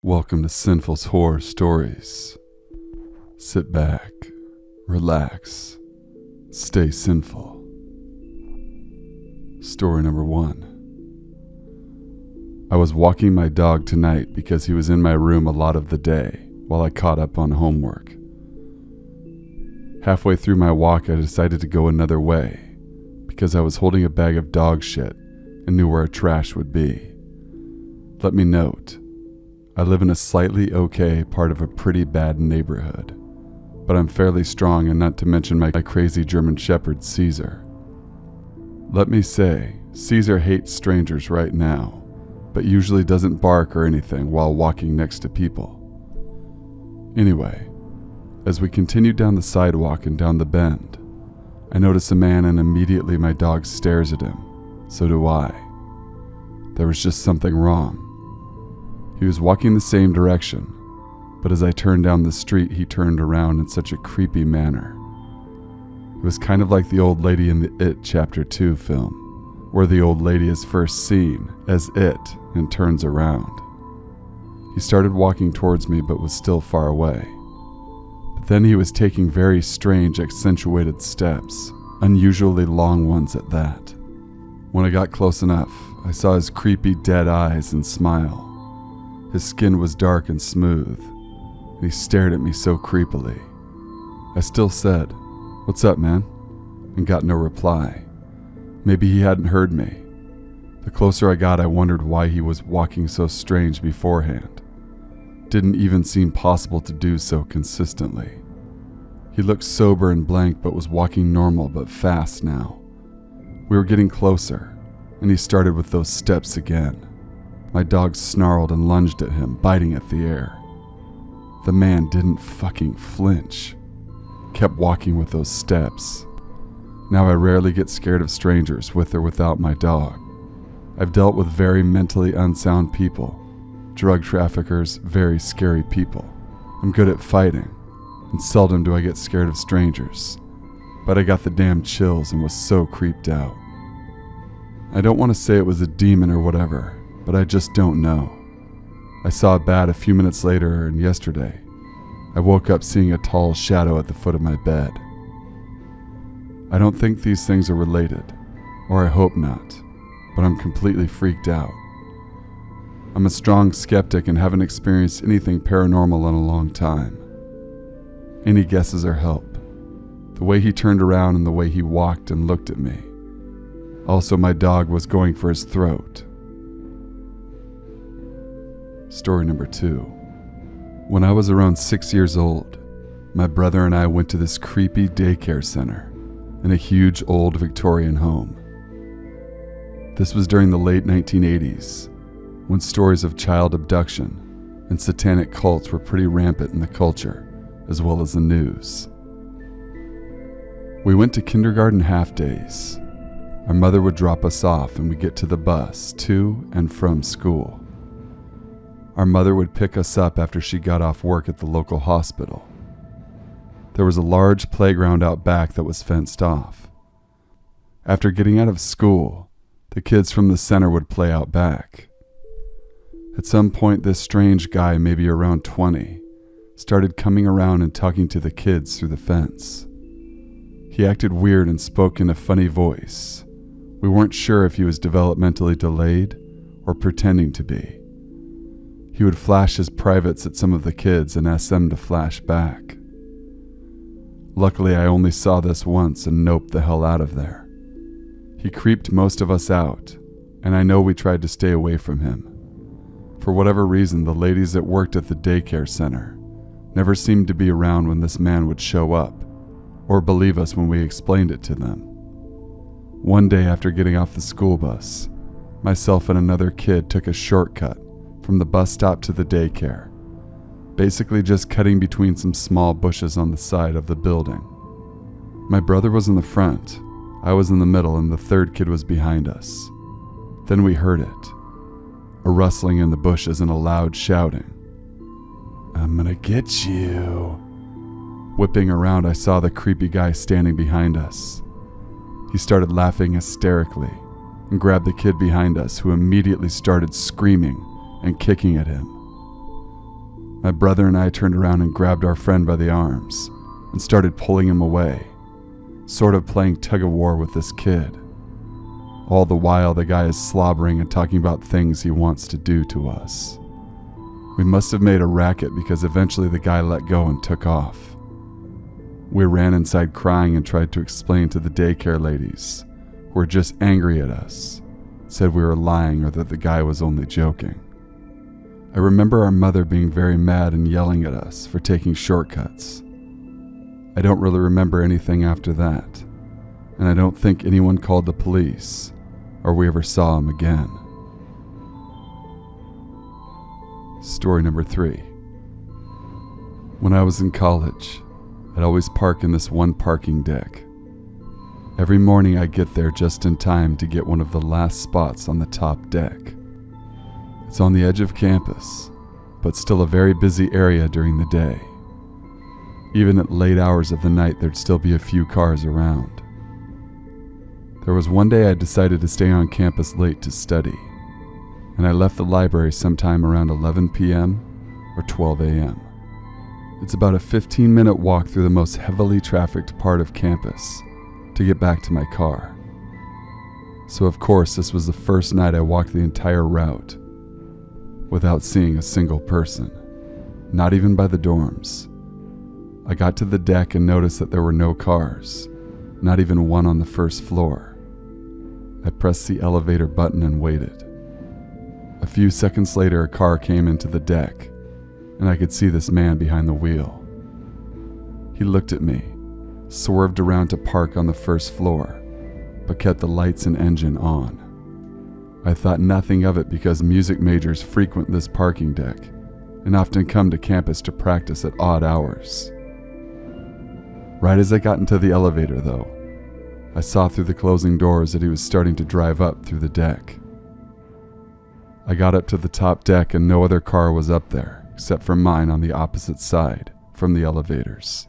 Welcome to Sinful's Horror Stories. Sit back, relax, stay sinful. Story number 1. I was walking my dog tonight because he was in my room a lot of the day while I caught up on homework. Halfway through my walk, I decided to go another way because I was holding a bag of dog shit and knew where our trash would be. Let me note, I live in a slightly okay part of a pretty bad neighborhood, but I'm fairly strong, and not to mention my crazy German Shepherd, Caesar. Let me say, Caesar hates strangers right now, but usually doesn't bark or anything while walking next to people. Anyway, as we continue down the sidewalk and down the bend, I notice a man, and immediately my dog stares at him. So do I. There was just something wrong. He was walking the same direction, but as I turned down the street, he turned around in such a creepy manner. It was kind of like the old lady in the It Chapter 2 film, where the old lady is first seen as it and turns around. He started walking towards me but was still far away. But then he was taking very strange, accentuated steps, unusually long ones at that. When I got close enough, I saw his creepy dead eyes and smile. His skin was dark and smooth, and he stared at me so creepily. I still said, "What's up, man?" and got no reply. Maybe he hadn't heard me. The closer I got, I wondered why he was walking so strange beforehand. Didn't even seem possible to do so consistently. He looked sober and blank, but was walking normal but fast now. We were getting closer, and he started with those steps again. My dog snarled and lunged at him, biting at the air. The man didn't fucking flinch. Kept walking with those steps. Now I rarely get scared of strangers, with or without my dog. I've dealt with very mentally unsound people, drug traffickers, very scary people. I'm good at fighting, and seldom do I get scared of strangers. But I got the damn chills and was so creeped out. I don't want to say it was a demon or whatever, but I just don't know. I saw a bat a few minutes later, and yesterday, I woke up seeing a tall shadow at the foot of my bed. I don't think these things are related, or I hope not, but I'm completely freaked out. I'm a strong skeptic and haven't experienced anything paranormal in a long time. Any guesses or help? The way he turned around and the way he walked and looked at me. Also, my dog was going for his throat. Story number 2. When I was around 6 years old, my brother and I went to this creepy daycare center in a huge old Victorian home. This was during the late 1980s, when stories of child abduction and satanic cults were pretty rampant in the culture, as well as the news. We went to kindergarten half days. Our mother would drop us off and we'd get to the bus to and from school. Our mother would pick us up after she got off work at the local hospital. There was a large playground out back that was fenced off. After getting out of school, the kids from the center would play out back. At some point, this strange guy, maybe around 20, started coming around and talking to the kids through the fence. He acted weird and spoke in a funny voice. We weren't sure if he was developmentally delayed or pretending to be. He would flash his privates at some of the kids and ask them to flash back. Luckily, I only saw this once and noped the hell out of there. He creeped most of us out, and I know we tried to stay away from him. For whatever reason, the ladies that worked at the daycare center never seemed to be around when this man would show up, or believe us when we explained it to them. One day after getting off the school bus, myself and another kid took a shortcut from the bus stop to the daycare, basically just cutting between some small bushes on the side of the building. My brother was in the front, I was in the middle, and the third kid was behind us. Then we heard it, a rustling in the bushes and a loud shouting. "I'm gonna get you." Whipping around, I saw the creepy guy standing behind us. He started laughing hysterically and grabbed the kid behind us, who immediately started screaming and kicking at him. My brother and I turned around and grabbed our friend by the arms and started pulling him away, sort of playing tug-of-war with this kid. All the while, the guy is slobbering and talking about things he wants to do to us. We must have made a racket because eventually the guy let go and took off. We ran inside crying and tried to explain to the daycare ladies, who were just angry at us, said we were lying or that the guy was only joking. I remember our mother being very mad and yelling at us for taking shortcuts. I don't really remember anything after that, and I don't think anyone called the police or we ever saw him again. Story number 3. When I was in college, I'd always park in this one parking deck. Every morning I get there just in time to get one of the last spots on the top deck. It's on the edge of campus, but still a very busy area during the day. Even at late hours of the night, there'd still be a few cars around. There was one day I decided to stay on campus late to study, and I left the library sometime around 11 p.m. or 12 a.m. It's about a 15-minute walk through the most heavily trafficked part of campus to get back to my car. So of course, this was the first night I walked the entire route without seeing a single person, not even by the dorms. I got to the deck and noticed that there were no cars, not even one on the first floor. I pressed the elevator button and waited. A few seconds later, a car came into the deck, and I could see this man behind the wheel. He looked at me, swerved around to park on the first floor, but kept the lights and engine on. I thought nothing of it because music majors frequent this parking deck and often come to campus to practice at odd hours. Right as I got into the elevator, though, I saw through the closing doors that he was starting to drive up through the deck. I got up to the top deck and no other car was up there, except for mine on the opposite side from the elevators.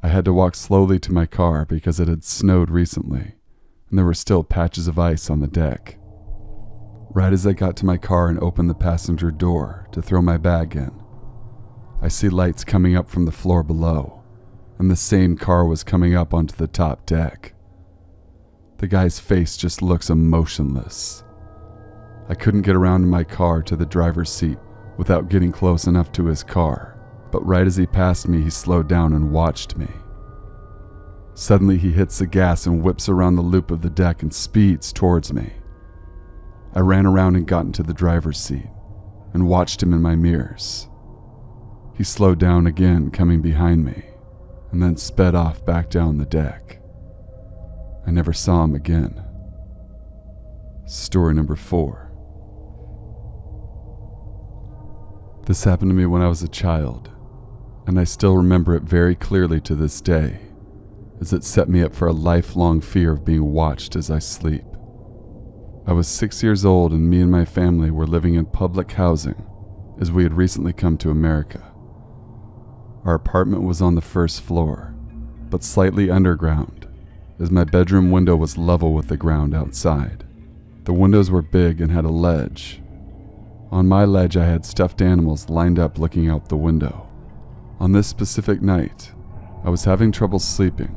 I had to walk slowly to my car because it had snowed recently, and there were still patches of ice on the deck. Right as I got to my car and opened the passenger door to throw my bag in, I see lights coming up from the floor below, and the same car was coming up onto the top deck. The guy's face just looks emotionless. I couldn't get around to my car to the driver's seat without getting close enough to his car, but right as he passed me, he slowed down and watched me. Suddenly, he hits the gas and whips around the loop of the deck and speeds towards me. I ran around and got into the driver's seat and watched him in my mirrors. He slowed down again, coming behind me, and then sped off back down the deck. I never saw him again. Story number 4. This happened to me when I was a child, and I still remember it very clearly to this day, as it set me up for a lifelong fear of being watched as I sleep. I was 6 years old, and me and my family were living in public housing as we had recently come to America. Our apartment was on the first floor, but slightly underground, as my bedroom window was level with the ground outside. The windows were big and had a ledge. On my ledge, I had stuffed animals lined up looking out the window. On this specific night, I was having trouble sleeping,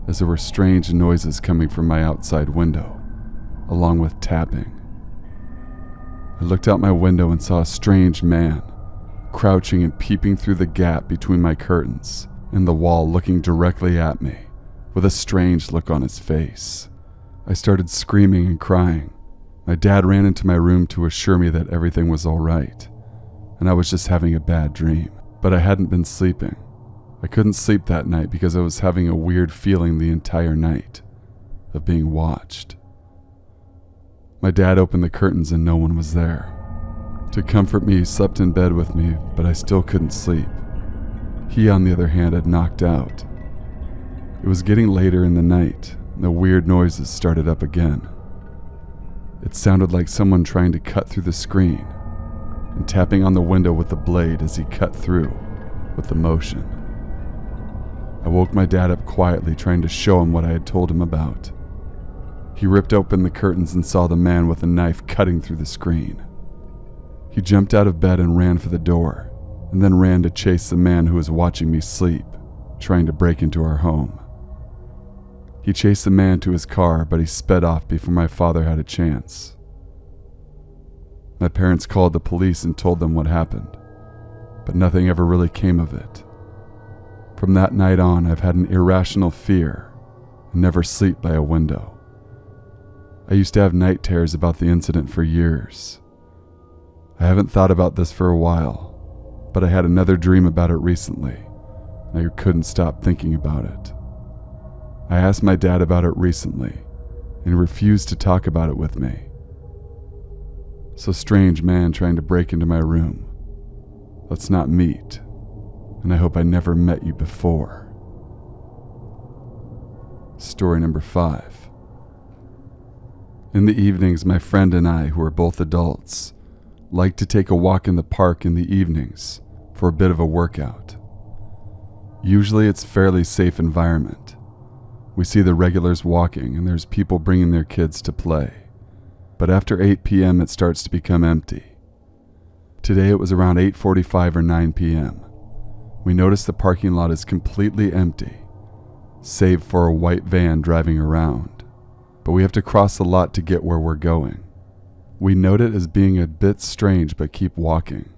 as there were strange noises coming from my outside window, along with tapping. I looked out my window and saw a strange man, crouching and peeping through the gap between my curtains and the wall, looking directly at me, with a strange look on his face. I started screaming and crying. My dad ran into my room to assure me that everything was all right, and I was just having a bad dream. But I hadn't been sleeping. I couldn't sleep that night because I was having a weird feeling the entire night of being watched. My dad opened the curtains and no one was there. To comfort me, he slept in bed with me, but I still couldn't sleep. He, on the other hand, had knocked out. It was getting later in the night, and the weird noises started up again. It sounded like someone trying to cut through the screen and tapping on the window with the blade as he cut through with the motion. I woke my dad up quietly, trying to show him what I had told him about. He ripped open the curtains and saw the man with a knife cutting through the screen. He jumped out of bed and ran for the door, and then ran to chase the man who was watching me sleep, trying to break into our home. He chased the man to his car, but he sped off before my father had a chance. My parents called the police and told them what happened, but nothing ever really came of it. From that night on, I've had an irrational fear and never sleep by a window. I used to have night terrors about the incident for years. I haven't thought about this for a while, but I had another dream about it recently, and I couldn't stop thinking about it. I asked my dad about it recently, and he refused to talk about it with me. So strange man trying to break into my room. Let's not meet, and I hope I never met you before. Story number 5. In the evenings, my friend and I, who are both adults, like to take a walk in the park in the evenings for a bit of a workout. Usually it's a fairly safe environment. We see the regulars walking and there's people bringing their kids to play. But after 8 p.m. it starts to become empty. Today it was around 8:45 or 9 p.m. We notice the parking lot is completely empty, save for a white van driving around. But we have to cross the lot to get where we're going. We note it as being a bit strange but keep walking.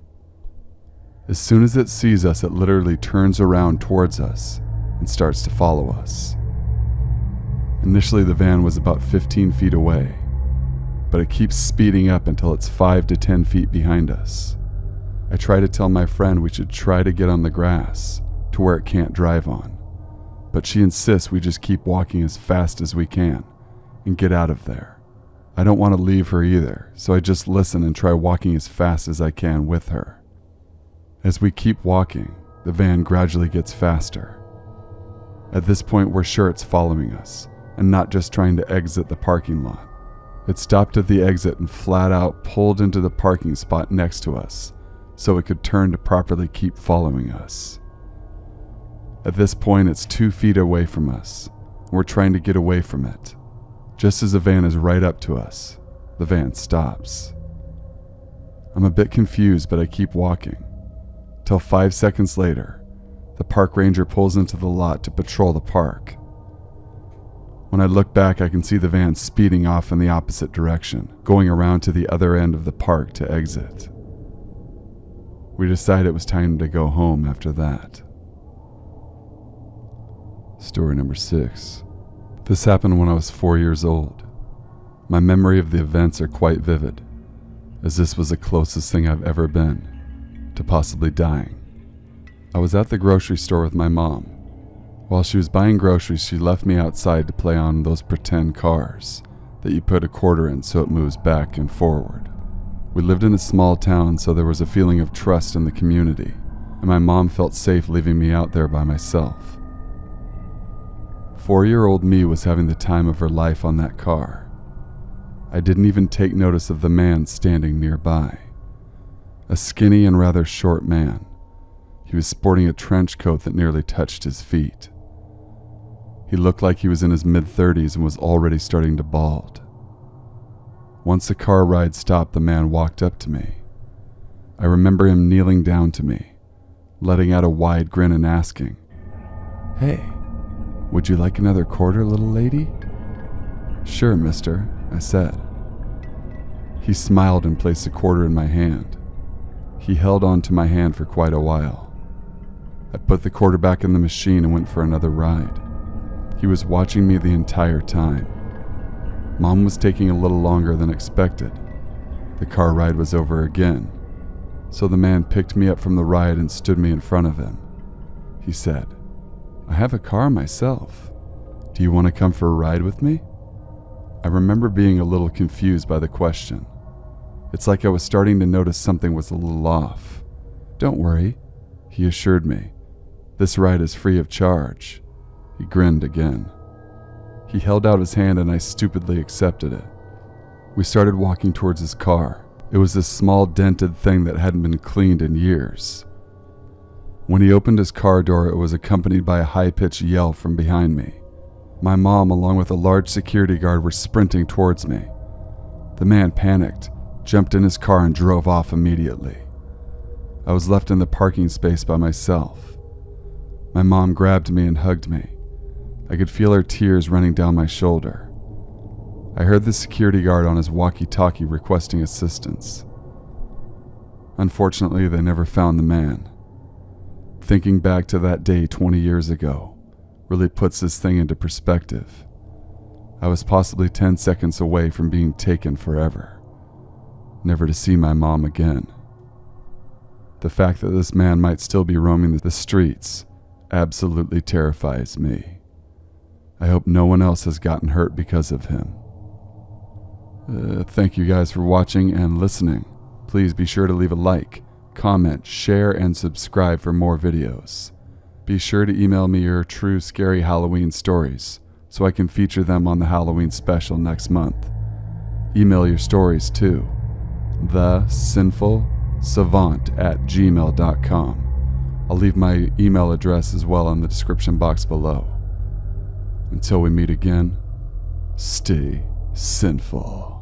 As soon as it sees us, it literally turns around towards us and starts to follow us. Initially the van was about 15 feet away, but it keeps speeding up until it's 5 to 10 feet behind us. I try to tell my friend we should try to get on the grass to where it can't drive on, but she insists we just keep walking as fast as we can and get out of there. I don't want to leave her either, so I just listen and try walking as fast as I can with her. As we keep walking, the van gradually gets faster. At this point, we're sure it's following us and not just trying to exit the parking lot. It stopped at the exit and flat out pulled into the parking spot next to us so it could turn to properly keep following us. At this point, it's 2 feet away from us, and we're trying to get away from it. Just as the van is right up to us, the van stops. I'm a bit confused, but I keep walking. Till 5 seconds later, the park ranger pulls into the lot to patrol the park. When I look back, I can see the van speeding off in the opposite direction, going around to the other end of the park to exit. We decided it was time to go home after that. Story number 6. This happened when I was 4 years old. My memory of the events are quite vivid, as this was the closest thing I've ever been to possibly dying. I was at the grocery store with my mom. While she was buying groceries, she left me outside to play on those pretend cars that you put a quarter in so it moves back and forward. We lived in a small town, so there was a feeling of trust in the community, and my mom felt safe leaving me out there by myself. 4-year-old me was having the time of her life on that car. I didn't even take notice of the man standing nearby. A skinny and rather short man. He was sporting a trench coat that nearly touched his feet. He looked like he was in his mid-30s and was already starting to bald. Once the car ride stopped, the man walked up to me. I remember him kneeling down to me, letting out a wide grin and asking, "Hey, would you like another quarter, little lady?" "Sure, mister," I said. He smiled and placed a quarter in my hand. He held on to my hand for quite a while. I put the quarter back in the machine and went for another ride. He was watching me the entire time. Mom was taking a little longer than expected. The car ride was over again, so the man picked me up from the ride and stood me in front of him. He said, "I have a car myself. Do you want to come for a ride with me?" I remember being a little confused by the question. It's like I was starting to notice something was a little off. "Don't worry," he assured me. "This ride is free of charge." He grinned again. He held out his hand and I stupidly accepted it. We started walking towards his car. It was this small dented thing that hadn't been cleaned in years. When he opened his car door, it was accompanied by a high-pitched yell from behind me. My mom, along with a large security guard, were sprinting towards me. The man panicked, jumped in his car and drove off immediately. I was left in the parking space by myself. My mom grabbed me and hugged me. I could feel her tears running down my shoulder. I heard the security guard on his walkie-talkie requesting assistance. Unfortunately, they never found the man. Thinking back to that day 20 years ago really puts this thing into perspective. I was possibly 10 seconds away from being taken forever, never to see my mom again. The fact that this man might still be roaming the streets absolutely terrifies me. I hope no one else has gotten hurt because of him. Thank you guys for watching and listening. Please be sure to leave a like, comment, share, and subscribe for more videos. Be sure to email me your true scary Halloween stories so I can feature them on the Halloween special next month. Email your stories to thesinfulsavant@gmail.com. I'll leave my email address as well in the description box below. Until we meet again, stay sinful.